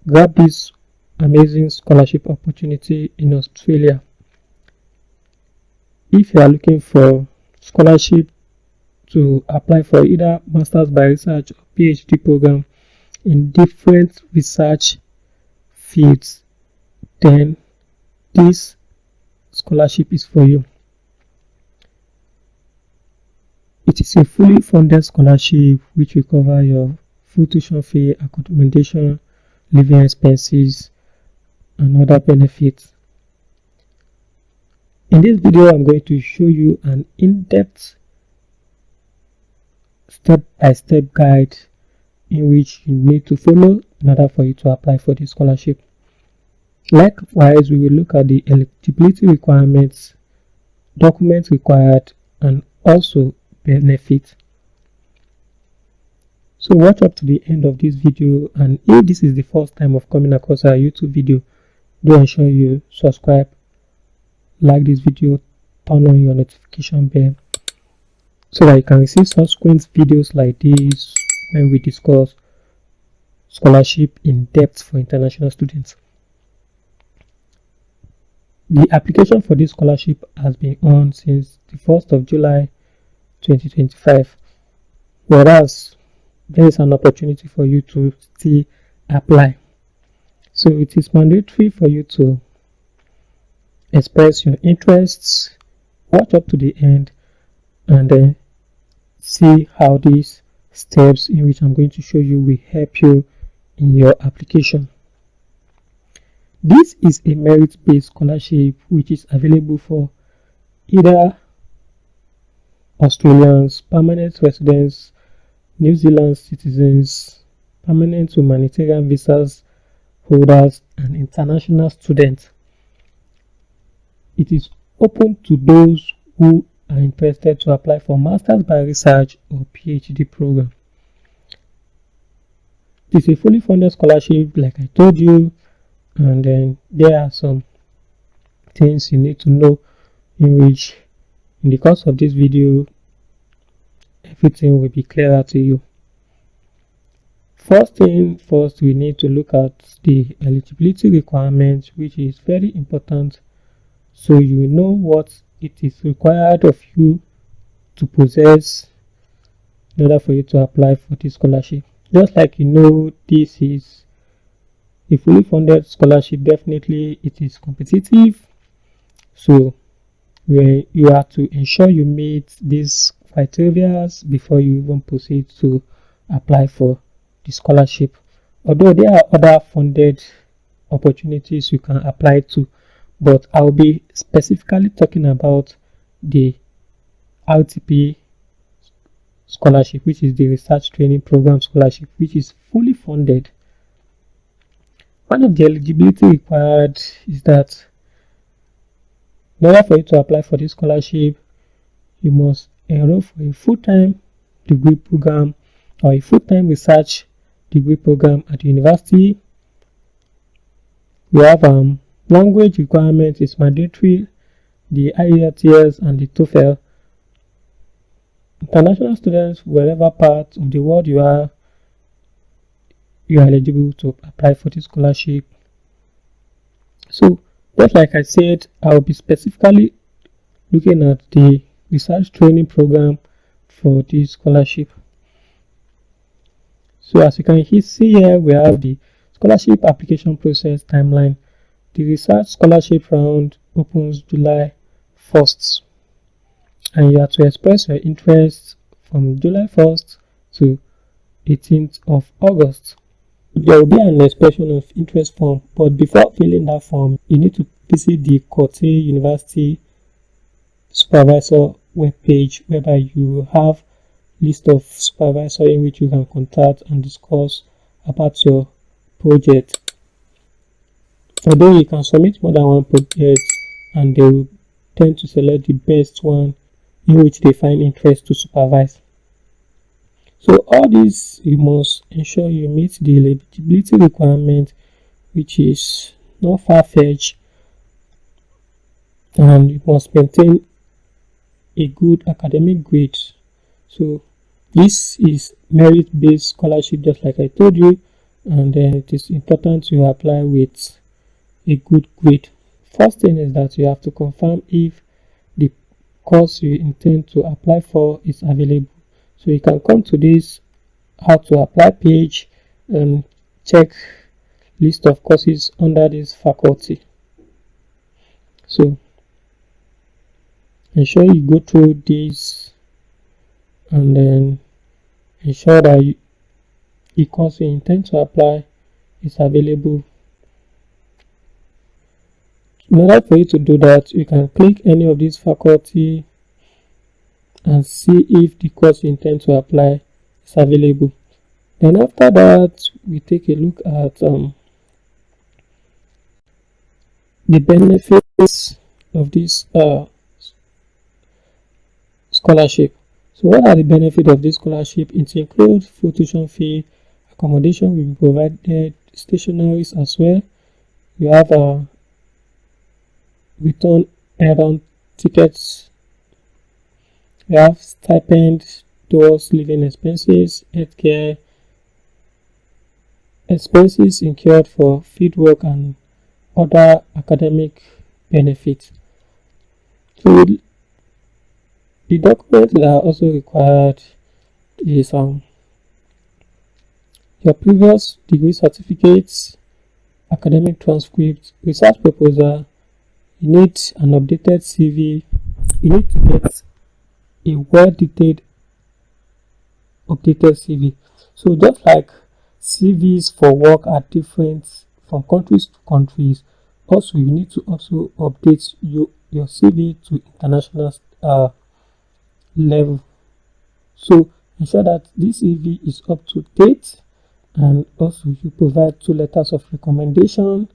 grab this amazing scholarship opportunity in Australia. If you are looking for scholarship to apply for either Masters by Research or PhD program in different research fields, then this scholarship is for you. It is a fully funded scholarship which will cover your full tuition fee, accommodation, living expenses, and other benefits. In this video, I'm going to show you an in-depth step-by-step guide in which you need to follow in order for you to apply for this scholarship. Likewise, we will look at the eligibility requirements, documents required, and also benefits. So watch up to the end of this video, and if this is the first time of coming across our YouTube video, do ensure you subscribe, like this video, turn on your notification bell so that you can receive subsequent videos like this when we discuss scholarship in depth for international students. The application for this scholarship has been on since the 1st of July 2025, whereas there is an opportunity for you to still apply. So it is mandatory for you to express your interests, watch up to the end, and then see how these steps in which I'm going to show you will help you in your application. This is a merit-based scholarship which is available for either Australians, permanent residents, New Zealand citizens, permanent humanitarian visas holders, and international students. It is open to those who are interested to apply for Masters by Research or PhD program. It is a fully funded scholarship, like I told you, and then there are some things you need to know in which, in the course of this video, everything will be clearer to you. First thing first, we need to look at the eligibility requirements, which is very important, so you know what it is required of you to possess in order for you to apply for this scholarship. Just like you know, this is a fully funded scholarship. Definitely it is competitive, so you have to ensure you meet these criteria before you even proceed to apply for the scholarship. Although there are other funded opportunities you can apply to, but I'll be specifically talking about the RTP scholarship, which is the Research Training Program scholarship, which is fully funded. One of the eligibility required is that in order for you to apply for this scholarship, you must enroll for a full-time degree program or a full-time research degree program at the university. We have language requirement is mandatory, the IELTS and the TOEFL. International students, wherever part of the world you are eligible to apply for this scholarship. So just like I said, I'll be specifically looking at the research training program for this scholarship. So as you can see here, we have the scholarship application process timeline. The research scholarship round opens July 1st, and you have to express your interest from July 1st to 18th of August. There will be an expression of interest form, but before filling that form, you need to visit the Curtin University supervisor webpage, whereby you have list of supervisors in which you can contact and discuss about your project. Although you can submit more than one project, and they will tend to select the best one in which they find interest to supervise. So all this, you must ensure you meet the eligibility requirement, which is not far-fetched, and you must maintain a good academic grade. So this is merit-based scholarship, just like I told you, and then it is important to apply with a good grade. First thing is that you have to confirm if the course you intend to apply for is available. So you can come to this how to apply page and check list of courses under this faculty. So ensure you go through this and then ensure that the course you intend to apply is available. In order for you to do that, you can click any of these faculty and see if the course you intend to apply is available. Then after that, we take a look at the benefits of this scholarship. So what are the benefits of this scholarship? It includes full tuition fee, accommodation will be provided, stationaries as well. You have a return add-on tickets. You have stipend towards living expenses, healthcare, expenses incurred for fieldwork and other academic benefits. So the documents that are also required is your previous degree certificates, academic transcripts, research proposal. You need an updated CV. You need to get a well-detailed updated CV. So just like CVs for work are different from countries to countries, also you need to also update your CV to international level. So ensure that this CV is up to date, and also you provide 2 letters of recommendation,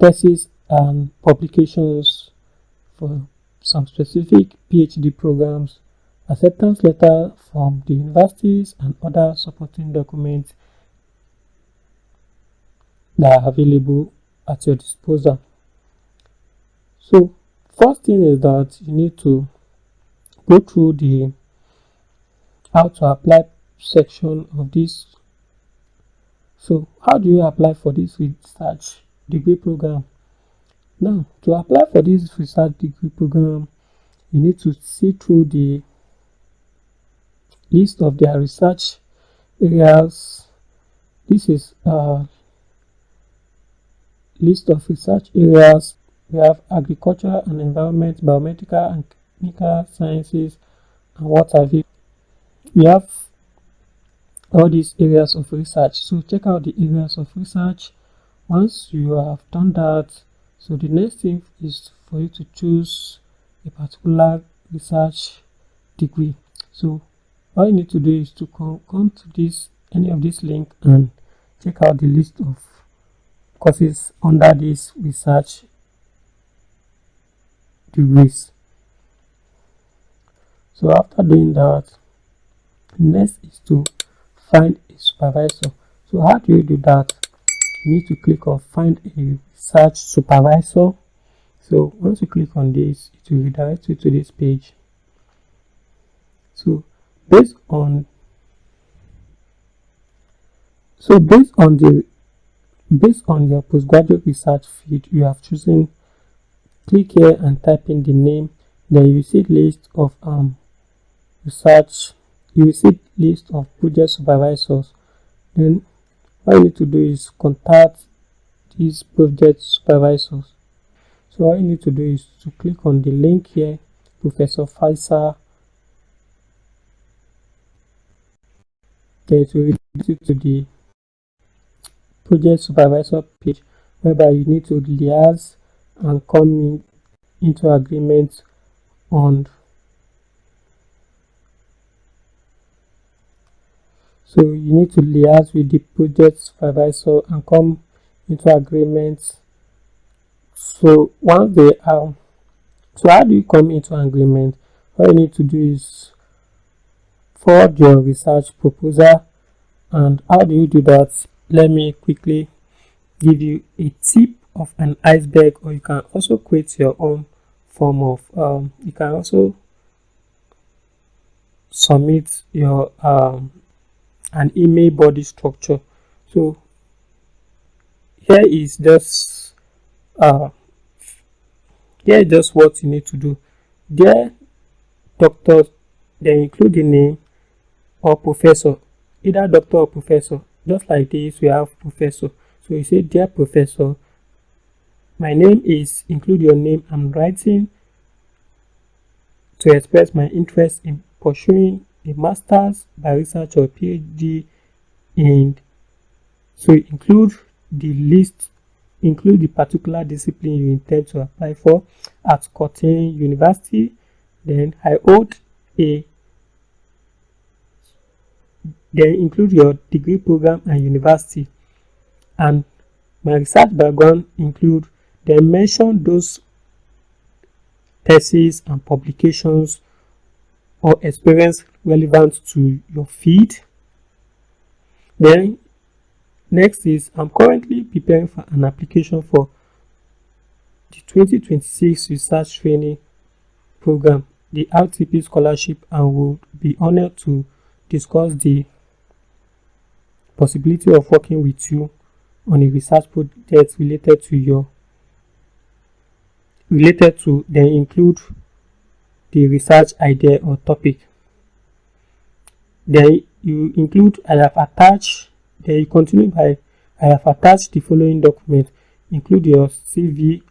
thesis and publications for some specific PhD programs, acceptance letter from the universities, and other supporting documents that are available at your disposal. So first thing is that you need to go through the how to apply section of this. So how do you apply for this research degree program? Now, to apply for this research degree program, you need to see through the list of their research areas. This is a list of research areas. We have agriculture and environment, biomedical and chemical sciences, and what have you. We have all these areas of research. So check out the areas of research. Once you have done that, so the next thing is for you to choose a particular research degree. So all you need to do is to come to any of this link and check out the list of courses under this research degrees. So after doing that, next is to find a supervisor. So how do you do that? You need to click on find a research supervisor. So once you click on this, it will redirect you to this page. So based on your postgraduate research field you have chosen, click here and type in the name. Then you see list of research. You will see list of project supervisors. Then what you need to do is contact these project supervisors. So all you need to do is to click on the link here, Professor Faisal. Then it will redirect you to the project supervisor page, whereby you need to liaise and come into agreement on. So you need to liaise with the project supervisor and come into agreement. So once they are, so how do you come into agreement? All you need to do is forward your research proposal. And how do you do that? Let me quickly give you a tip of an iceberg, or you can also create your own form of you can also submit your an email body structure. So here is just uh here is just what you need to do. Dear doctor, then include the name or professor, either doctor or professor. Just like this, we have professor. So you say, dear professor, my name is, include your name. I'm writing to express my interest in pursuing a master's by research or PhD in. So include the list, include the particular discipline you intend to apply for at Curtin University. Then I hold a, then include your degree program and university. And my research background include, then mention those theses and publications or experience relevant to your field. Then next is, I'm currently preparing for an application for the 2026 research training program, the RTP scholarship, and would be honored to discuss the possibility of working with you on a research project related to, then include the research idea or topic. Then you include, I have attached, then you continue by, I have attached the following document, include your CV,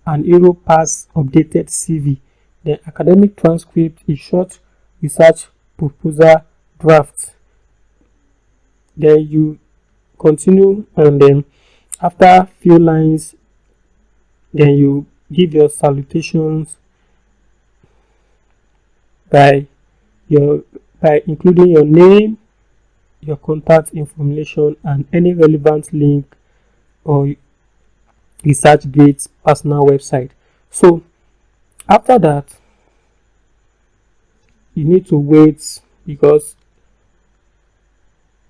an Europass updated CV, the academic transcript, a short research proposal draft. Then you continue, and then after a few lines, then you give your salutations by including your name, your contact information, and any relevant link or ResearchGate's personal website. So after that, you need to wait, because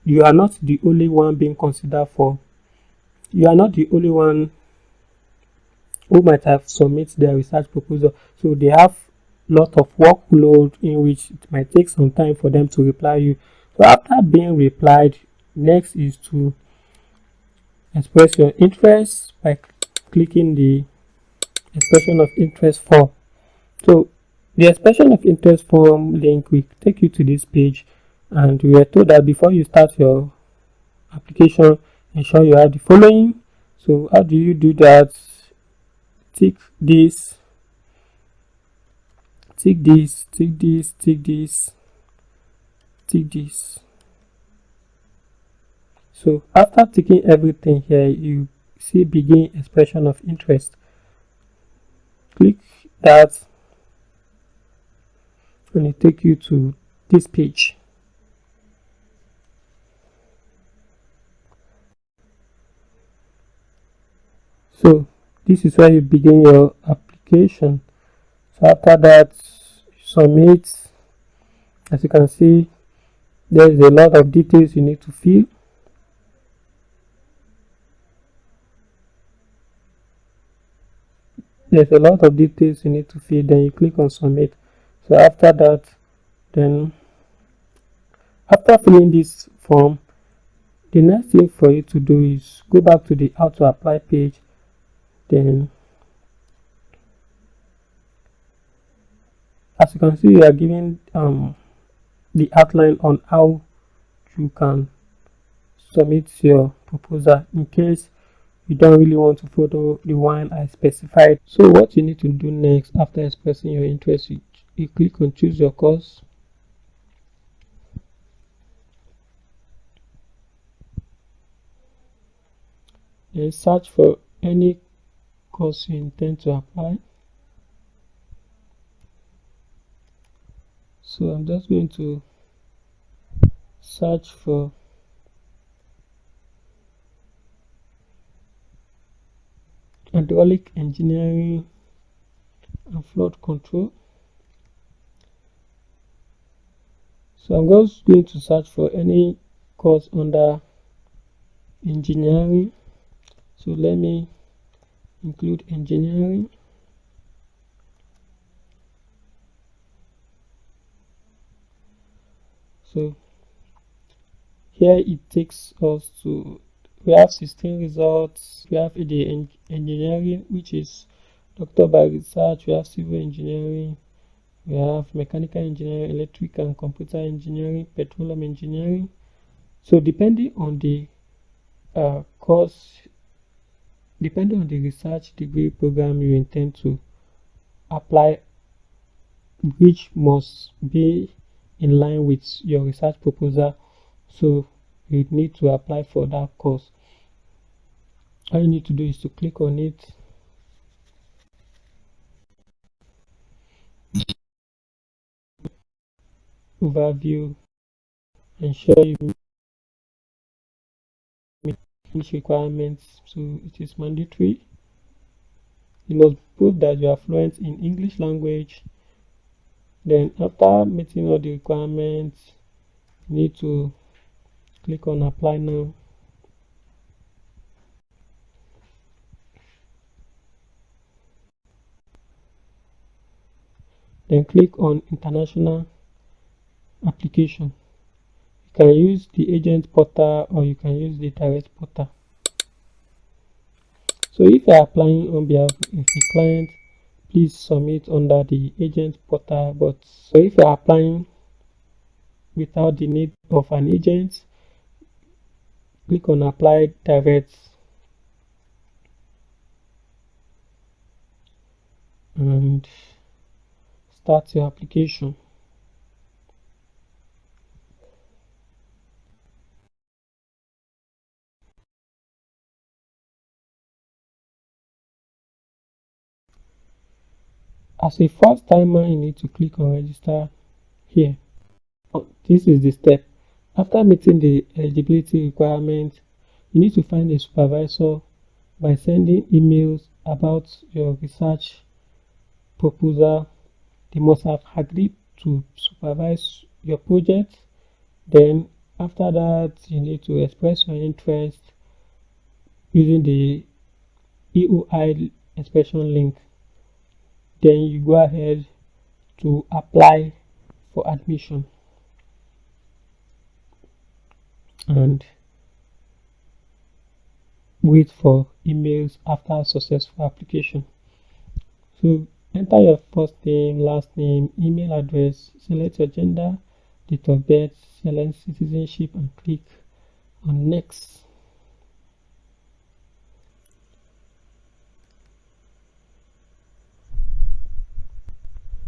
you are not the only one being considered for. You are not the only one who might have submitted their research proposal. So they have lot of workload in which it might take some time for them to reply you. So after being replied, next is to express your interest by clicking the expression of interest form. So the expression of interest form link will take you to this page, and we are told that before you start your application, ensure you have the following. So how do you do that? Tick this, tick this, tick this, tick this, tick this. So after ticking everything here, you see begin expression of interest. Click that, and it take you to this page. So this is where you begin your application. So after that, submit. As you can see, there is a lot of details you need to fill. There's a lot of details you need to fill. Then you click on submit. So after that, then after filling this form, the next thing for you to do is go back to the how to apply page. Then as you can see, you are given the outline on how you can submit your proposal in case you don't really want to follow the one I specified. So what you need to do next after expressing your interest, you click on choose your course. Then search for any course you intend to apply. So I'm just going to search for hydraulic engineering and flood control. So I'm just going to search for any course under engineering. So let me include engineering. So here it takes us to We have 16 results. We have the engineering, which is doctor by research. We have civil engineering. We have mechanical engineering, electric and computer engineering, petroleum engineering. So depending on the course, depending on the research degree program you intend to apply, which must be in line with your research proposal, so you need to apply for that course. All you need to do is to click on it, overview, ensure you meet requirements. So it is mandatory. You must prove that you are fluent in English language. Then after meeting all the requirements, you need to click on apply now. Then click on international application. You can use the agent portal or you can use the direct portal. So if you are applying on behalf of a client, please submit under the agent portal. But so if you are applying without the need of an agent, click on apply direct and start your application. As a first timer, you need to click on register here. This is the step. After meeting the eligibility requirements, you need to find a supervisor by sending emails about your research proposal. They must have agreed to supervise your project. Then after that, you need to express your interest using the EOI expression link. Then you go ahead to apply for admission and wait for emails after successful application. So enter your first name, last name, email address, select your gender, date of birth, select citizenship and click on next.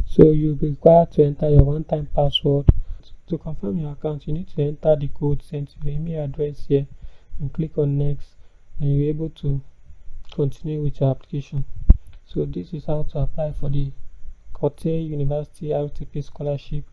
So you'll be required to enter your one-time password. To confirm your account, you need to enter the code sent to your email address here and click on next, and you're able to continue with your application. So this is how to apply for the Curtin University RTP scholarship